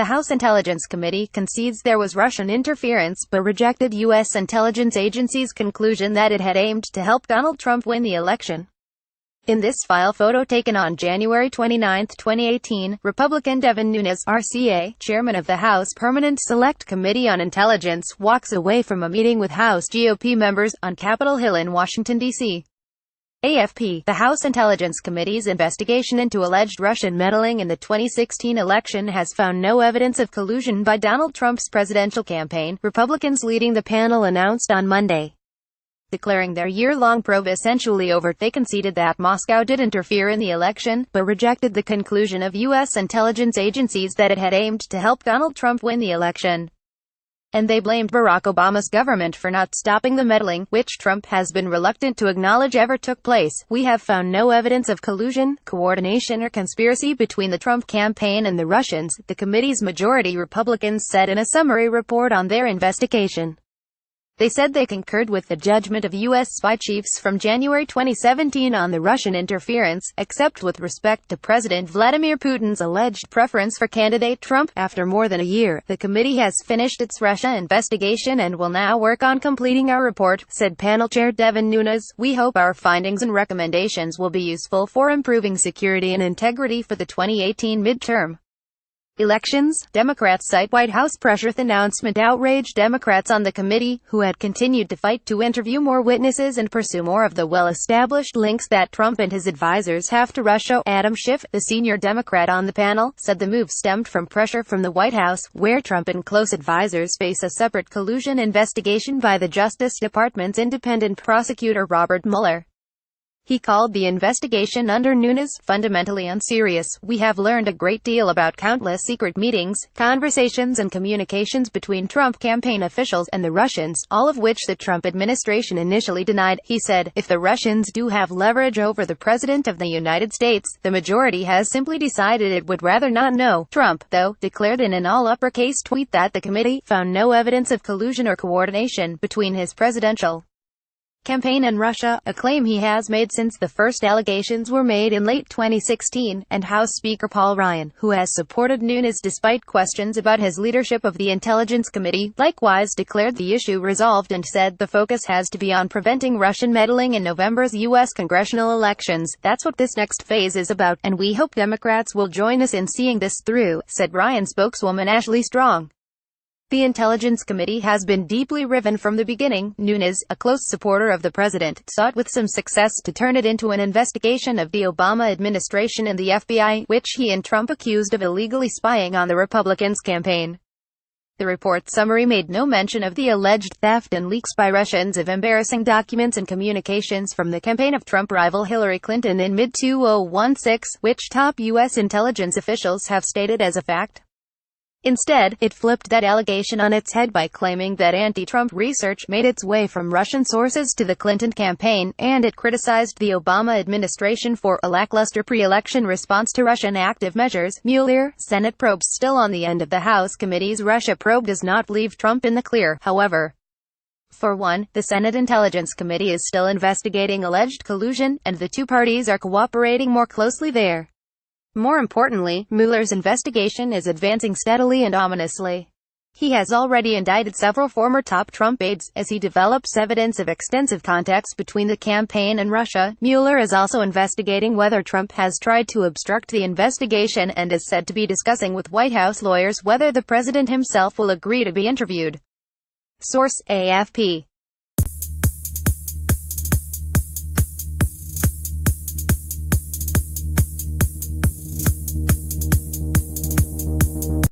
The House Intelligence Committee concedes there was Russian interference, but rejected U.S. intelligence agency's conclusion that it had aimed to help Donald Trump win the election. In this file photo taken on January 29, 2018, Republican Devin Nunes, RCA, chairman of the House Permanent Select Committee on Intelligence, walks away from a meeting with House GOP members on Capitol Hill in Washington, D.C. AFP, the House Intelligence Committee's investigation into alleged Russian meddling in the 2016 election has found no evidence of collusion by Donald Trump's presidential campaign, Republicans leading the panel announced on Monday. Declaring their year-long probe essentially over, they conceded that Moscow did interfere in the election, but rejected the conclusion of U.S. intelligence agencies that it had aimed to help Donald Trump win the election. And they blamed Barack Obama's government for not stopping the meddling, which Trump has been reluctant to acknowledge ever took place. We have found no evidence of collusion, coordination or conspiracy between the Trump campaign and the Russians, the committee's majority Republicans said in a summary report on their investigation. They said they concurred with the judgment of U.S. spy chiefs from January 2017 on the Russian interference, except with respect to President Vladimir Putin's alleged preference for candidate Trump. After more than a year, the committee has finished its Russia investigation and will now work on completing our report, said panel chair Devin Nunes. We hope our findings and recommendations will be useful for improving security and integrity for the 2018 midterm elections. Democrats cite White House pressure. The announcement outraged Democrats on the committee, who had continued to fight to interview more witnesses and pursue more of the well-established links that Trump and his advisors have to Russia. Adam Schiff, the senior Democrat on the panel, said the move stemmed from pressure from the White House, where Trump and close advisors face a separate collusion investigation by the Justice Department's independent prosecutor Robert Mueller. He called the investigation under Nunes fundamentally unserious. We have learned a great deal about countless secret meetings, conversations and communications between Trump campaign officials and the Russians, all of which the Trump administration initially denied, he said. If the Russians do have leverage over the President of the United States, the majority has simply decided it would rather not know. Trump, though, declared in an all-uppercase tweet that the committee found no evidence of collusion or coordination between his presidential campaign and Russia, a claim he has made since the first allegations were made in late 2016, and House Speaker Paul Ryan, who has supported Nunes despite questions about his leadership of the Intelligence Committee, likewise declared the issue resolved and said the focus has to be on preventing Russian meddling in November's U.S. congressional elections. That's what this next phase is about, and we hope Democrats will join us in seeing this through, said Ryan spokeswoman Ashley Strong. The Intelligence Committee has been deeply riven from the beginning. Nunes, a close supporter of the president, sought with some success to turn it into an investigation of the Obama administration and the FBI, which he and Trump accused of illegally spying on the Republicans' campaign. The report summary made no mention of the alleged theft and leaks by Russians of embarrassing documents and communications from the campaign of Trump rival Hillary Clinton in mid-2016, which top U.S. intelligence officials have stated as a fact. Instead, it flipped that allegation on its head by claiming that anti-Trump research made its way from Russian sources to the Clinton campaign, and it criticized the Obama administration for a lackluster pre-election response to Russian active measures. Mueller, Senate probes still on the end of the House committee's Russia probe does not leave Trump in the clear, however. For one, the Senate Intelligence Committee is still investigating alleged collusion, and the two parties are cooperating more closely there. More importantly, Mueller's investigation is advancing steadily and ominously. He has already indicted several former top Trump aides, as he develops evidence of extensive contacts between the campaign and Russia. Mueller is also investigating whether Trump has tried to obstruct the investigation and is said to be discussing with White House lawyers whether the president himself will agree to be interviewed. Source: AFP.